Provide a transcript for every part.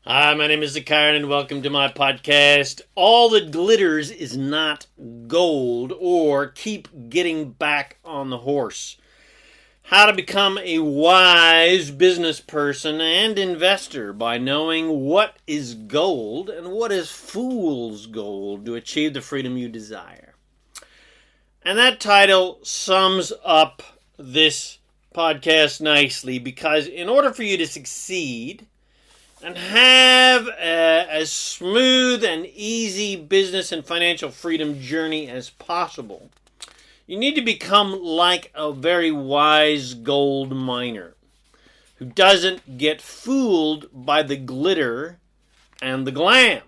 Hi, my name is ZaKaiRan and welcome to my podcast. All that glitters is not gold, or keep getting back on the horse. How to become a wise business person and investor by knowing what is gold and what is fool's gold to achieve the freedom you desire. And that title sums up this podcast nicely, because in order for you to succeed and have a smooth and easy business and financial freedom journey as possible, you need to become like a very wise gold miner who doesn't get fooled by the glitter and the glam,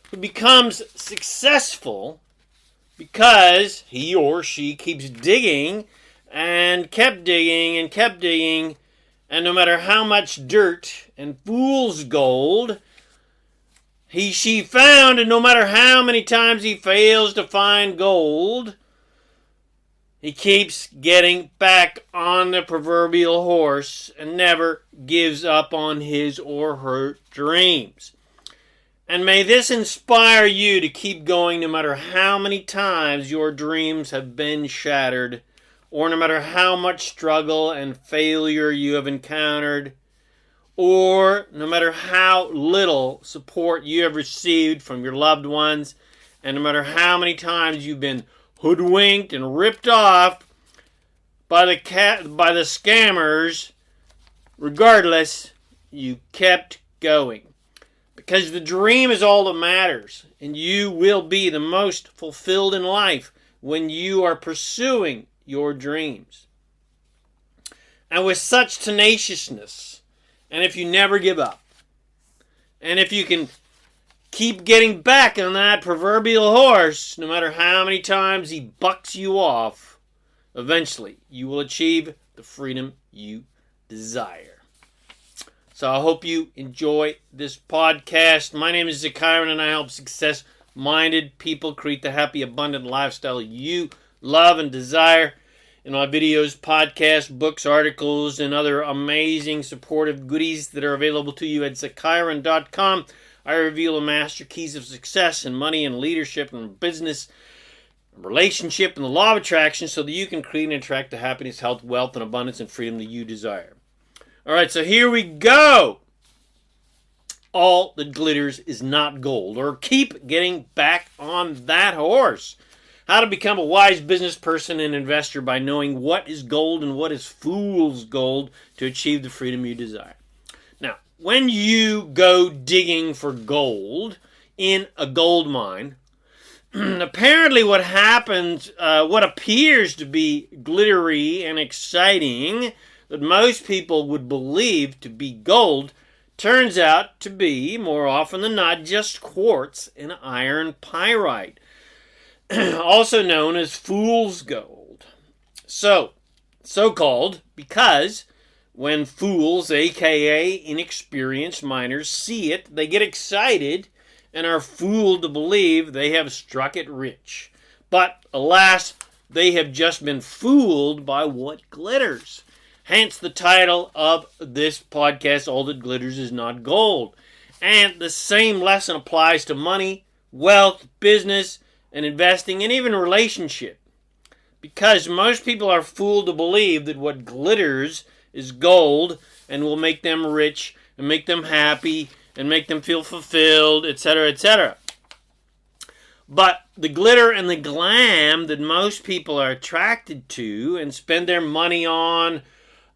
who becomes successful because he or she keeps digging and kept digging and kept digging. And no matter how much dirt and fool's gold she found, and no matter how many times he fails to find gold, he keeps getting back on the proverbial horse and never gives up on his or her dreams. And may this inspire you to keep going no matter how many times your dreams have been shattered, or no matter how much struggle and failure you have encountered, or no matter how little support you have received from your loved ones, and no matter how many times you've been hoodwinked and ripped off by the scammers. Regardless, you kept going. Because the dream is all that matters, and you will be the most fulfilled in life when you are pursuing your dreams. And with such tenaciousness, and if you never give up, and if you can keep getting back on that proverbial horse, no matter how many times he bucks you off, eventually you will achieve the freedom you desire. So I hope you enjoy this podcast. My name is ZaKaiRan and I help success-minded people create the happy, abundant lifestyle you love and desire. In my videos, podcasts, books, articles, and other amazing supportive goodies that are available to you at ZaKaiRan.com, I reveal the master keys of success in money and leadership and business, relationship, and the law of attraction so that you can create and attract the happiness, health, wealth, and abundance and freedom that you desire. All right, so here we go. All that glitters is not gold, or keep getting back on that horse. How to become a wise business person and investor by knowing what is gold and what is fool's gold to achieve the freedom you desire. Now, when you go digging for gold in a gold mine, apparently what happens, what appears to be glittery and exciting that most people would believe to be gold, turns out to be, more often than not, just quartz and iron pyrite, also known as fool's gold. So-called because when fools, aka inexperienced miners, see it, they get excited and are fooled to believe they have struck it rich. But alas, they have just been fooled by what glitters. Hence the title of this podcast, All That Glitters Is Not Gold. And the same lesson applies to money, wealth, business, and investing, and even relationship. Because most people are fooled to believe that what glitters is gold and will make them rich and make them happy and make them feel fulfilled, etc., etc. But the glitter and the glam that most people are attracted to and spend their money on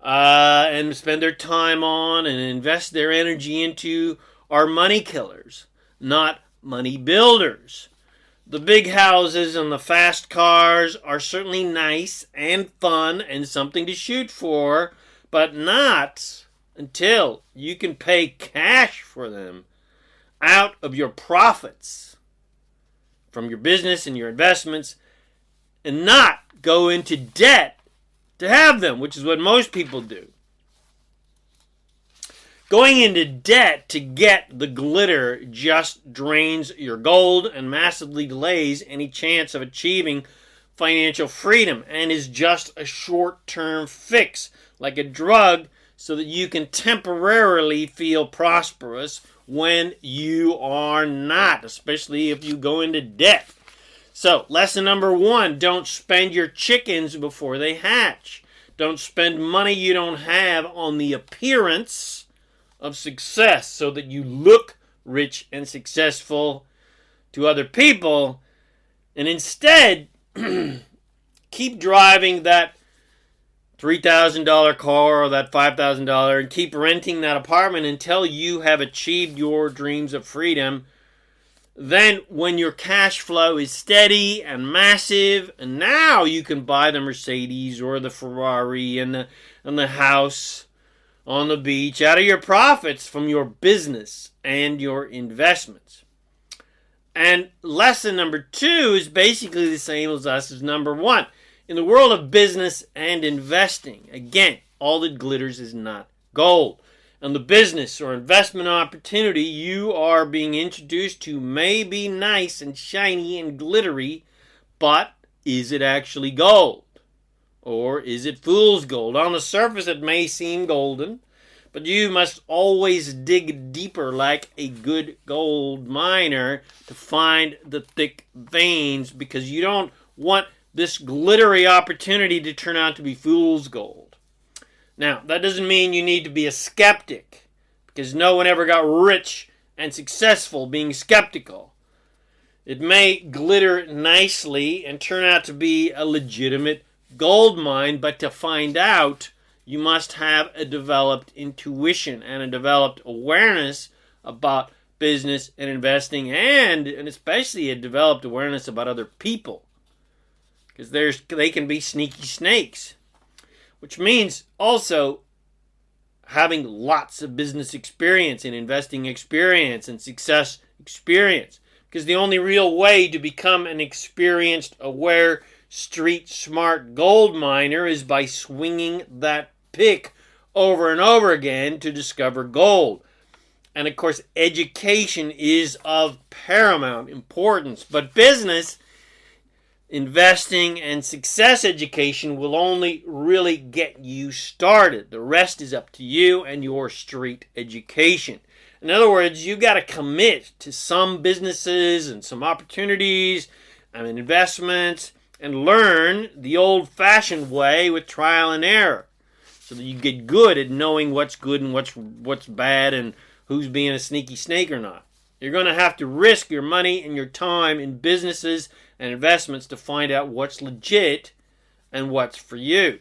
and spend their time on and invest their energy into are money killers, not money builders. The big houses and the fast cars are certainly nice and fun and something to shoot for, but not until you can pay cash for them out of your profits from your business and your investments, and not go into debt to have them, which is what most people do. Going into debt to get the glitter just drains your gold and massively delays any chance of achieving financial freedom, and is just a short-term fix, like a drug so that you can temporarily feel prosperous when you are not, especially if you go into debt. So, lesson number 1, don't spend your chickens before they hatch. Don't spend money you don't have on the appearance of success so that you look rich and successful to other people, and instead keep driving that $3,000 car or that $5,000 and keep renting that apartment until you have achieved your dreams of freedom. Then when your cash flow is steady and massive, and now you can buy the Mercedes or the Ferrari and the house on the beach out of your profits from your business and your investments. And lesson number 2 is basically the same as lesson number 1. In the world of business and investing, again, all that glitters is not gold. And the business or investment opportunity you are being introduced to may be nice and shiny and glittery, but is it actually gold? Or is it fool's gold? On the surface it may seem golden, but you must always dig deeper like a good gold miner to find the thick veins, because you don't want this glittery opportunity to turn out to be fool's gold. Now, that doesn't mean you need to be a skeptic, because no one ever got rich and successful being skeptical. It may glitter nicely and turn out to be a legitimate gold mine, but to find out, you must have a developed intuition and a developed awareness about business and investing, and especially a developed awareness about other people, because they can be sneaky snakes. Which means also having lots of business experience and investing experience and success experience. Because the only real way to become an experienced, aware, street smart gold miner is by swinging that pick over and over again to discover gold. And of course, education is of paramount importance. But business, investing, and success education will only really get you started. The rest is up to you and your street education. In other words, you got to commit to some businesses and some opportunities and investments and learn the old-fashioned way with trial and error, so that you get good at knowing what's good and what's bad and who's being a sneaky snake or not. You're going to have to risk your money and your time in businesses and investments to find out what's legit and what's for you.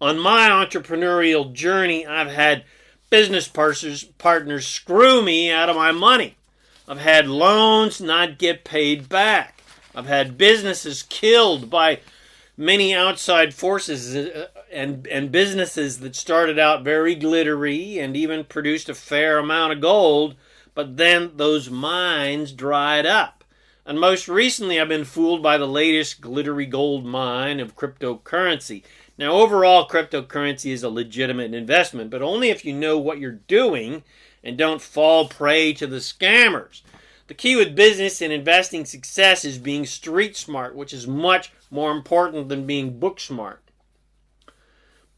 On my entrepreneurial journey, I've had business partners screw me out of my money. I've had loans not get paid back. I've had businesses killed by many outside forces and businesses that started out very glittery and even produced a fair amount of gold, but then those mines dried up. And most recently, I've been fooled by the latest glittery gold mine of cryptocurrency. Now, overall, cryptocurrency is a legitimate investment, but only if you know what you're doing and don't fall prey to the scammers. The key with business and investing success is being street smart, which is much more important than being book smart.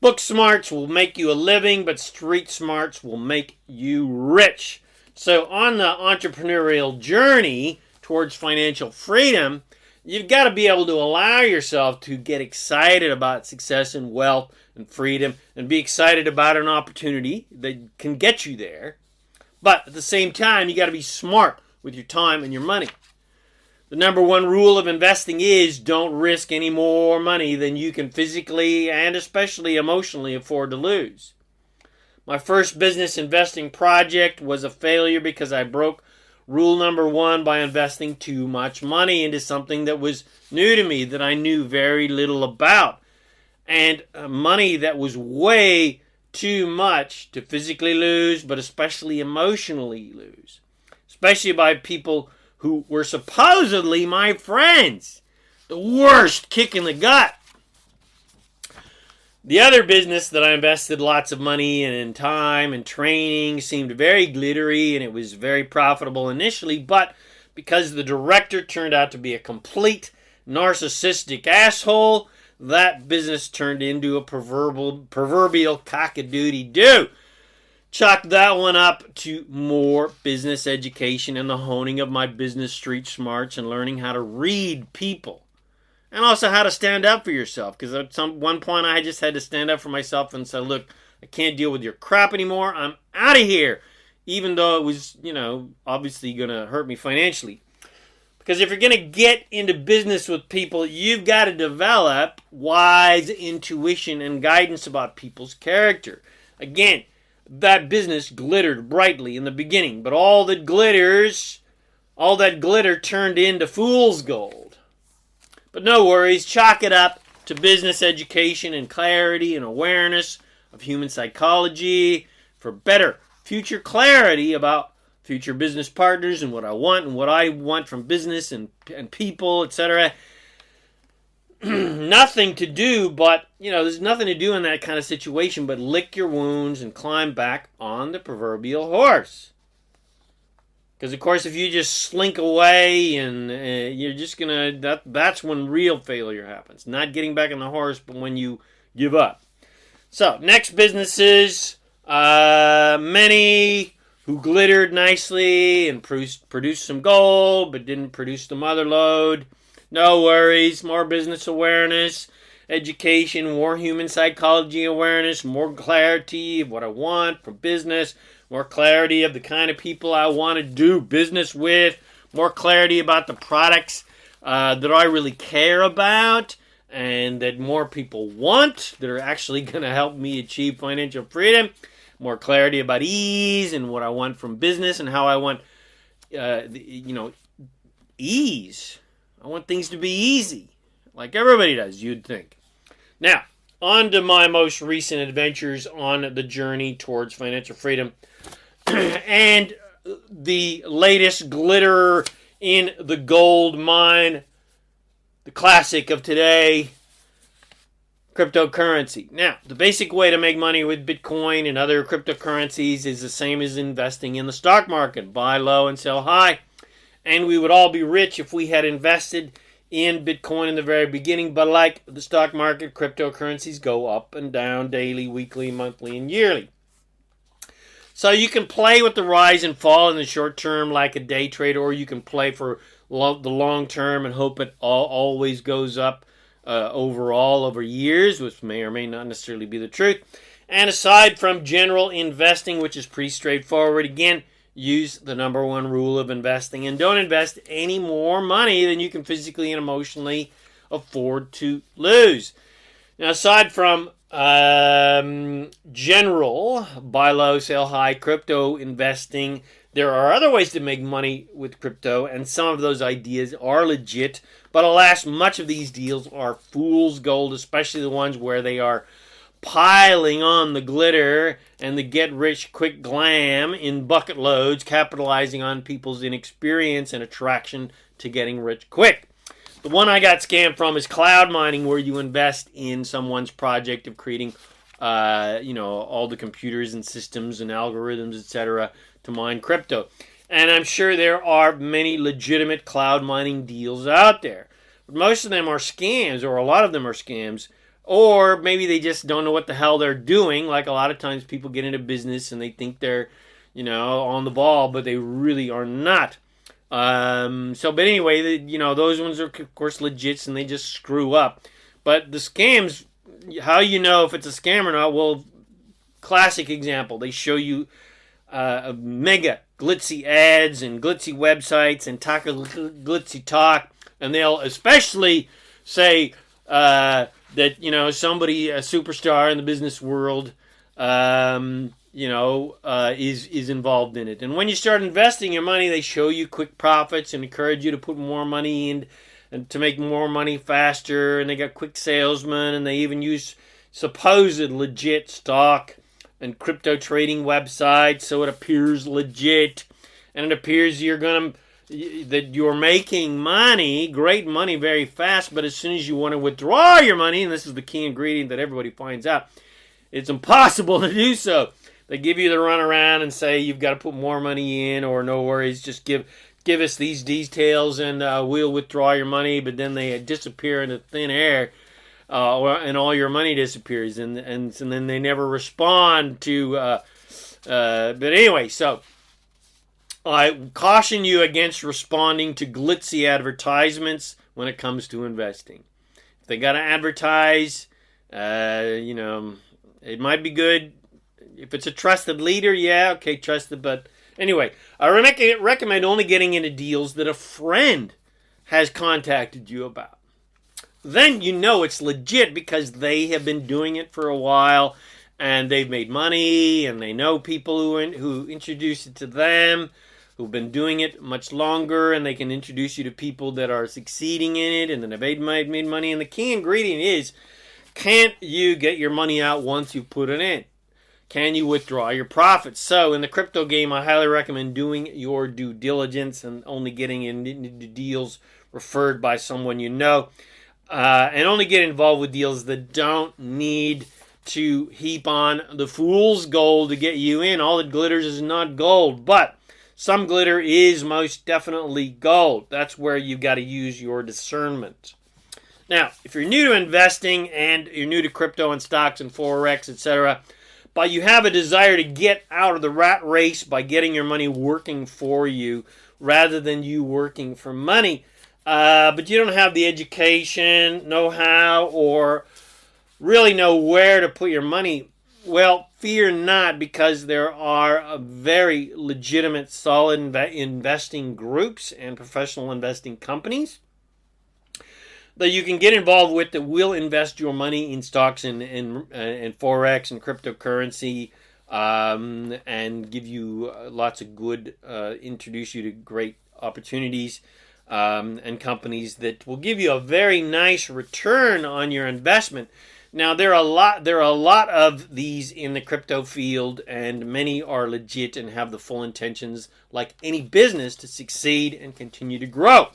Book smarts will make you a living, but street smarts will make you rich. So on the entrepreneurial journey towards financial freedom, you've got to be able to allow yourself to get excited about success and wealth and freedom and be excited about an opportunity that can get you there. But at the same time, you got to be smart with your time and your money. The number one rule of investing is don't risk any more money than you can physically and especially emotionally afford to lose. My first business investing project was a failure because I broke rule number 1 by investing too much money into something that was new to me, that I knew very little about, and money that was way too much to physically lose, but especially emotionally lose, especially by people who were supposedly my friends. The worst kick in the gut. The other business that I invested lots of money in time and training seemed very glittery, and it was very profitable initially, but because the director turned out to be a complete narcissistic asshole, that business turned into a proverbial cock-a-doodle-doo. Chalk that one up to more business education and the honing of my business street smarts and learning how to read people. And also how to stand up for yourself. Because at one point I just had to stand up for myself and say, look, I can't deal with your crap anymore. I'm out of here. Even though it was, obviously going to hurt me financially. Because if you're going to get into business with people, you've got to develop wise intuition and guidance about people's character. Again, that business glittered brightly in the beginning, but all that glitter turned into fool's gold. But no worries, chalk it up to business education and clarity and awareness of human psychology for better future clarity about future business partners and what I want from business and people, etc. Nothing to do but, there's nothing to do in that kind of situation but lick your wounds and climb back on the proverbial horse. Because, of course, if you just slink away and you're just going to, that's when real failure happens. Not getting back on the horse, but when you give up. So, next businesses, many who glittered nicely and produced some gold, but didn't produce the mother lode. No worries, more business awareness, education, more human psychology awareness, more clarity of what I want from business, more clarity of the kind of people I want to do business with, more clarity about the products that I really care about and that more people want, that are actually going to help me achieve financial freedom, more clarity about ease and what I want from business and how I want, ease. I want things to be easy, like everybody does, you'd think. Now, on to my most recent adventures on the journey towards financial freedom and the latest glitter in the gold mine, the classic of today, cryptocurrency. Now, the basic way to make money with Bitcoin and other cryptocurrencies is the same as investing in the stock market. Buy low and sell high. And we would all be rich if we had invested in Bitcoin in the very beginning. But like the stock market, cryptocurrencies go up and down daily, weekly, monthly, and yearly. So you can play with the rise and fall in the short term like a day trader, or you can play for the long term and hope it always goes up overall over years, which may or may not necessarily be the truth. And aside from general investing, which is pretty straightforward, again, use the number one rule of investing and don't invest any more money than you can physically and emotionally afford to lose. Now, aside from general buy low, sell high crypto investing, there are other ways to make money with crypto, and some of those ideas are legit. But alas, much of these deals are fool's gold, especially the ones where they are piling on the glitter and the get-rich-quick glam in bucket loads, capitalizing on people's inexperience and attraction to getting rich quick. The one I got scammed from is cloud mining, where you invest in someone's project of creating, all the computers and systems and algorithms, etc., to mine crypto. And I'm sure there are many legitimate cloud mining deals out there. But most of them are scams, or a lot of them are scams. Or maybe they just don't know what the hell they're doing. Like a lot of times people get into business and they think they're, on the ball, but they really are not. But anyway, those ones are, of course, legit and they just screw up. But the scams, how you know if it's a scam or not? Well, classic example. They show you mega glitzy ads and glitzy websites and talk a glitzy talk. And they'll especially say that, somebody, a superstar in the business world, is involved in it. And when you start investing your money, they show you quick profits and encourage you to put more money in and to make more money faster. And they got quick salesmen, and they even use supposed legit stock and crypto trading websites, so it appears legit, and it appears that you're making money, great money, very fast. But as soon as you want to withdraw your money, and this is the key ingredient that everybody finds out, it's impossible to do so. They give you the runaround and say you've got to put more money in, or no worries, just give us these details and we'll withdraw your money. But then they disappear into thin air. and all your money disappears, and then they never respond to. But anyway, so I caution you against responding to glitzy advertisements when it comes to investing. If they got to advertise, it might be good. If it's a trusted leader, yeah, okay, trusted. But anyway, I recommend only getting into deals that a friend has contacted you about. Then you know it's legit because they have been doing it for a while and they've made money and they know people who introduce it to them, who've been doing it much longer, and they can introduce you to people that are succeeding in it and then have made money. And the key ingredient is, can't you get your money out once you put it in? Can you withdraw your profits? So in the crypto game, I highly recommend doing your due diligence and only getting into deals referred by someone you know. And only get involved with deals that don't need to heap on the fool's gold to get you in. All that glitters is not gold, but some glitter is most definitely gold. That's where you've got to use your discernment. Now, if you're new to investing and you're new to crypto and stocks and Forex, etc., but you have a desire to get out of the rat race by getting your money working for you rather than you working for money, but you don't have the education, know-how, or really know where to put your money, well, fear not, because there are very legitimate, solid investing groups and professional investing companies that you can get involved with that will invest your money in stocks and Forex and cryptocurrency, and give you lots of good, introduce you to great opportunities, and companies that will give you a very nice return on your investment. Now, there are a lot of these in the crypto field, and many are legit and have the full intentions, like any business, to succeed and continue to grow.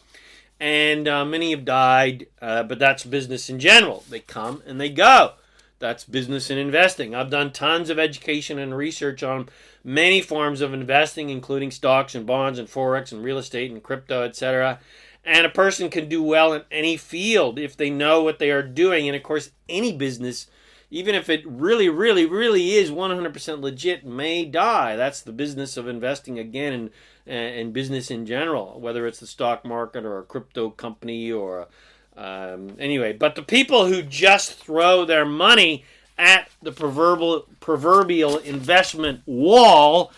And many have died, but that's business in general. They come and they go. That's business in investing. I've done tons of education and research on many forms of investing, including stocks and bonds and Forex and real estate and crypto, etc. And a person can do well in any field if they know what they are doing. And of course, any business, even if it really, really, really is 100% legit, may die. That's the business of investing again, and business in general, whether it's the stock market or a crypto company or anyway. But the people who just throw their money at the proverbial investment wall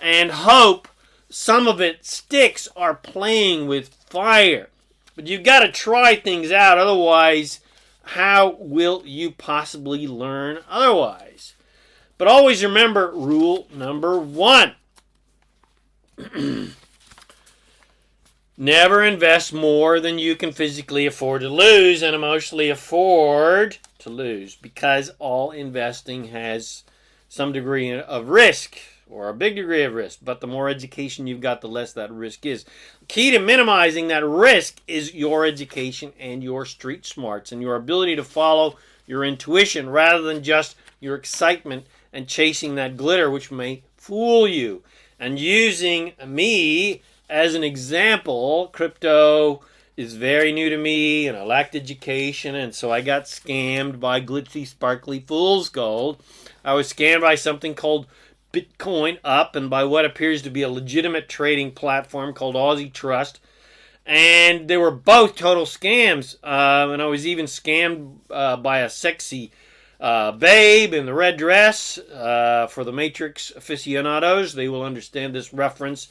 and hope some of it sticks are playing with fire. But you've got to try things out, otherwise how will you possibly learn otherwise? But always remember rule number 1. Never invest more than you can physically afford to lose and emotionally afford to lose, because all investing has some degree of risk, or a big degree of risk, but the more education you've got, the less that risk is. Key to minimizing that risk is your education and your street smarts and your ability to follow your intuition rather than just your excitement and chasing that glitter, which may fool you. And using me as an example, crypto is very new to me and I lacked education, and so I got scammed by glitzy, sparkly fool's gold. I was scammed by something called Bitcoin Up and by what appears to be a legitimate trading platform called Aussie Trust. And they were both total scams. And I was even scammed by a sexy babe in the red dress. For the Matrix aficionados, they will understand this reference.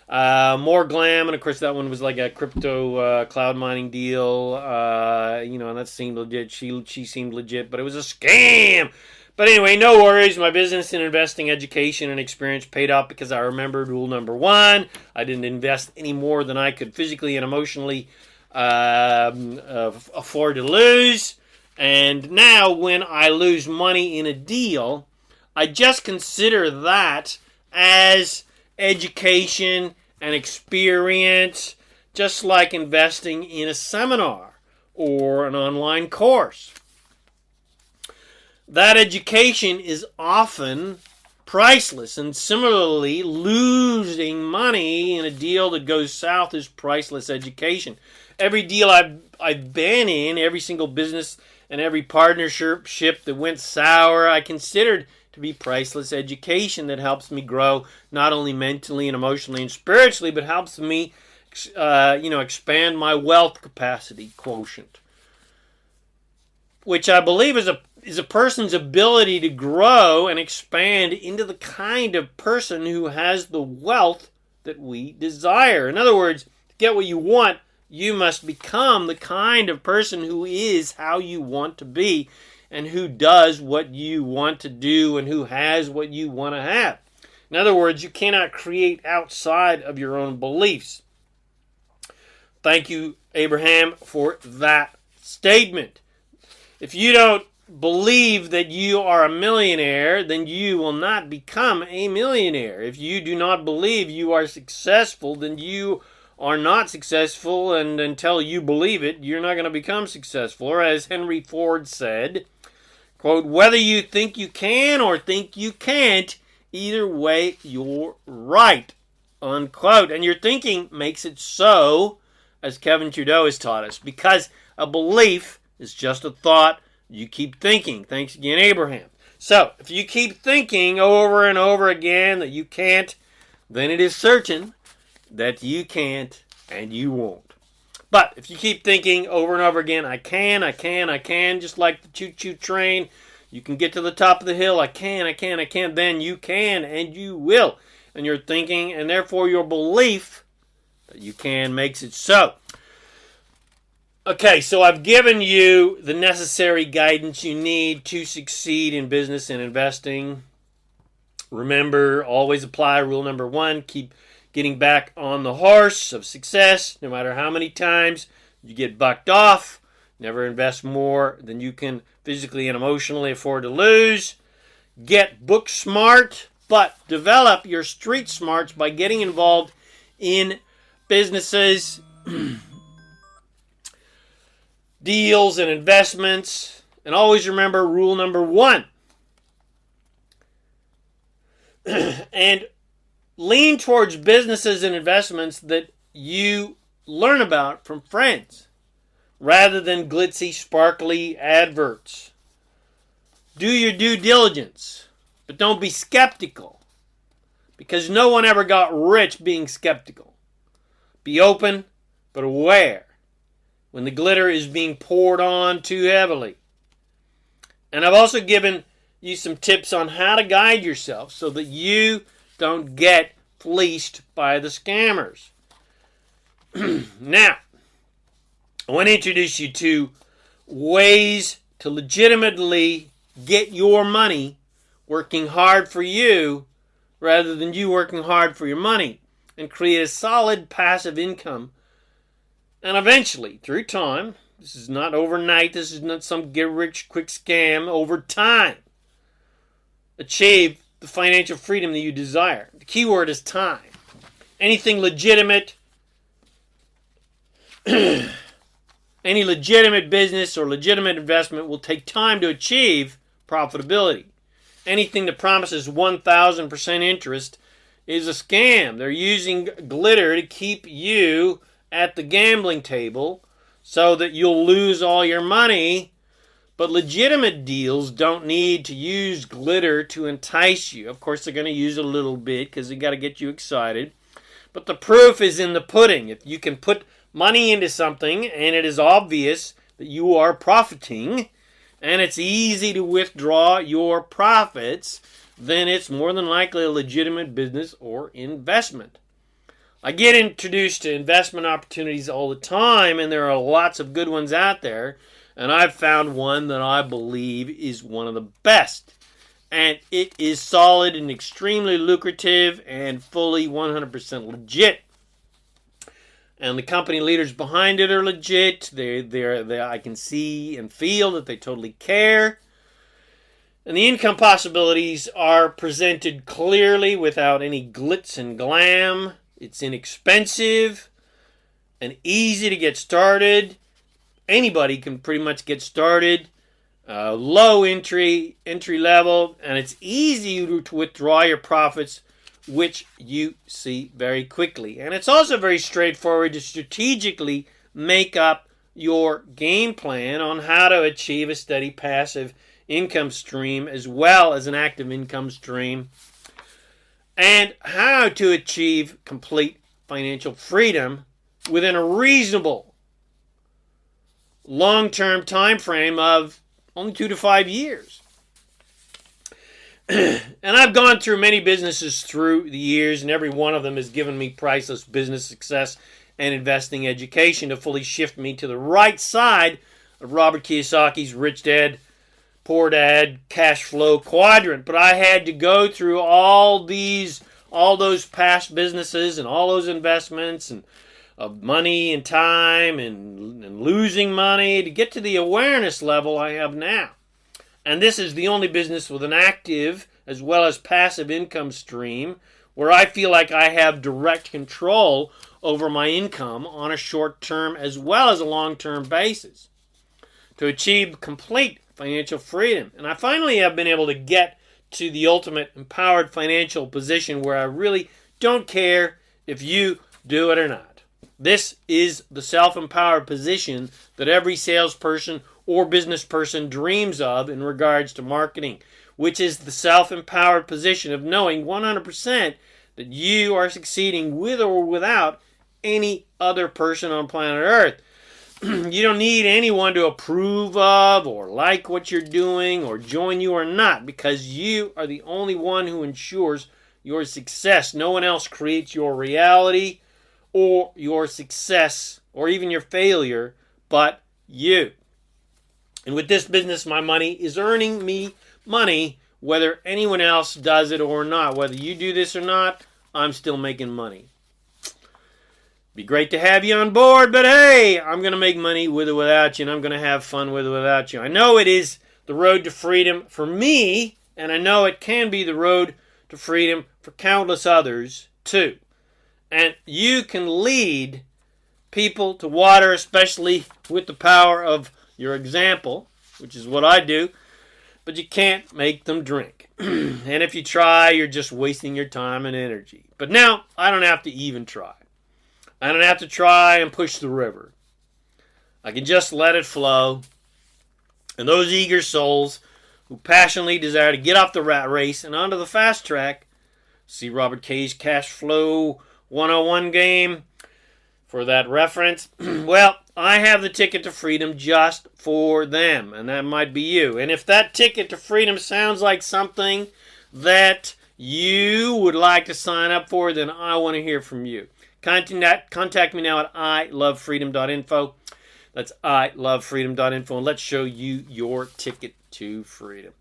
More glam, and of course that one was like a crypto cloud mining deal. And that seemed legit. She seemed legit, but it was a scam. But anyway, no worries. My business in investing, education, and experience paid off because I remembered rule number 1. I didn't invest any more than I could physically and emotionally afford to lose. And now when I lose money in a deal, I just consider that as education and experience, just like investing in a seminar or an online course. That education is often priceless, and similarly, losing money in a deal that goes south is priceless education. Every deal I've been in, every single business and every partnership that went sour I considered to be priceless education that helps me grow not only mentally and emotionally and spiritually, but helps me expand my wealth capacity quotient, which I believe is a person's ability to grow and expand into the kind of person who has the wealth that we desire. In other words, to get what you want, you must become the kind of person who is how you want to be and who does what you want to do and who has what you want to have. In other words, you cannot create outside of your own beliefs. Thank you, Abraham, for that statement. If you don't believe that you are a millionaire, then you will not become a millionaire. If you do not believe you are successful, then you are not successful, and until you believe it, you're not going to become successful. Or as Henry Ford said, quote, whether you think you can or think you can't, either way, you're right, unquote. And your thinking makes it so, as Kevin Trudeau has taught us, because a belief is just a thought. You keep thinking. Thanks again, Abraham. So, if you keep thinking over and over again that you can't, then it is certain that you can't and you won't. But if you keep thinking over and over again, I can, just like the choo-choo train, you can get to the top of the hill, I can, then you can and you will. And your thinking, and therefore your belief that you can, makes it so. Okay, so I've given you the necessary guidance you need to succeed in business and investing. Remember, always apply rule number 1. Keep getting back on the horse of success, no matter how many times you get bucked off. Never invest more than you can physically and emotionally afford to lose. Get book smart, but develop your street smarts by getting involved in businesses, deals, and investments. And always remember rule number 1. And lean towards businesses and investments that you learn about from friends rather than glitzy, sparkly adverts. Do your due diligence, but don't be skeptical, because no one ever got rich being skeptical. Be open, but aware when the glitter is being poured on too heavily. And I've also given you some tips on how to guide yourself so that you don't get fleeced by the scammers. Now, I want to introduce you to ways to legitimately get your money working hard for you rather than you working hard for your money, and create a solid passive income. And eventually, through time, this is not overnight, this is not some get-rich-quick scam, over time, achieve the financial freedom that you desire. The key word is time. Anything legitimate, any legitimate business or legitimate investment will take time to achieve profitability. Anything that promises 1,000% interest is a scam. They're using glitter to keep you at the gambling table so that you'll lose all your money. But legitimate deals don't need to use glitter to entice you. Of course, they're going to use a little bit because they got to get you excited. But the proof is in the pudding. If you can put money into something and it is obvious that you are profiting and it's easy to withdraw your profits, then it's more than likely a legitimate business or investment. I get introduced to investment opportunities all the time, and there are lots of good ones out there. And I've found one that I believe is one of the best. And it is solid and extremely lucrative and fully 100% legit. And the company leaders behind it are legit. I can see and feel that they totally care. And the income possibilities are presented clearly without any glitz and glam. It's inexpensive and easy to get started. Anybody can pretty much get started. Low entry level, and it's easy to withdraw your profits, which you see very quickly. And it's also very straightforward to strategically make up your game plan on how to achieve a steady passive income stream as well as an active income stream, and how to achieve complete financial freedom within a reasonable long-term time frame of only 2 to 5 years. And I've gone through many businesses through the years, and every one of them has given me priceless business success and investing education to fully shift me to the right side of Robert Kiyosaki's Rich Dad, Poor Dad cash flow quadrant. But I had to go through all those past businesses and all those investments and of money and time and losing money to get to the awareness level I have now. And this is the only business with an active as well as passive income stream where I feel like I have direct control over my income on a short-term as well as a long-term basis to achieve complete financial freedom. And I finally have been able to get to the ultimate empowered financial position where I really don't care if you do it or not. This is the self-empowered position that every salesperson or business person dreams of in regards to marketing, which is the self-empowered position of knowing 100% that you are succeeding with or without any other person on planet Earth. You don't need anyone to approve of or like what you're doing or join you or not, because you are the only one who ensures your success. No one else creates your reality or your success or even your failure but you. And with this business, my money is earning me money whether anyone else does it or not. Whether you do this or not, I'm still making money. Be great to have you on board, but hey, I'm going to make money with or without you, and I'm going to have fun with or without you. I know it is the road to freedom for me, and I know it can be the road to freedom for countless others too. And you can lead people to water, especially with the power of your example, which is what I do, but you can't make them drink. And if you try, you're just wasting your time and energy. But now, I don't have to even try. I don't have to try and push the river. I can just let it flow. And those eager souls who passionately desire to get off the rat race and onto the fast track, see Robert K's Cash Flow 101 game for that reference. Well, I have the ticket to freedom just for them, and that might be you. And if that ticket to freedom sounds like something that you would like to sign up for, then I want to hear from you. Contact me now at ilovefreedom.info. That's ilovefreedom.info, and let's show you your ticket to freedom.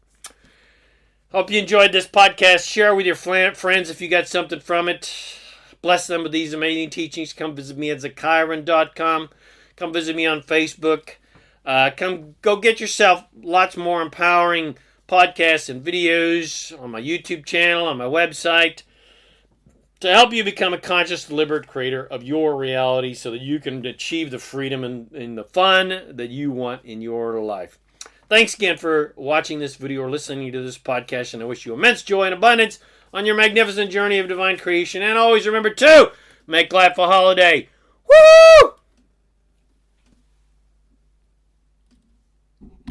Hope you enjoyed this podcast. Share with your friends if you got something from it. Bless them with these amazing teachings. Come visit me at ZaKaiRan.com. Come visit me on Facebook. Come go get yourself lots more empowering podcasts and videos on my YouTube channel, on my website, to help you become a conscious, deliberate creator of your reality so that you can achieve the freedom and the fun that you want in your life. Thanks again for watching this video or listening to this podcast, and I wish you immense joy and abundance on your magnificent journey of divine creation. And always remember to make life a holiday. Woo!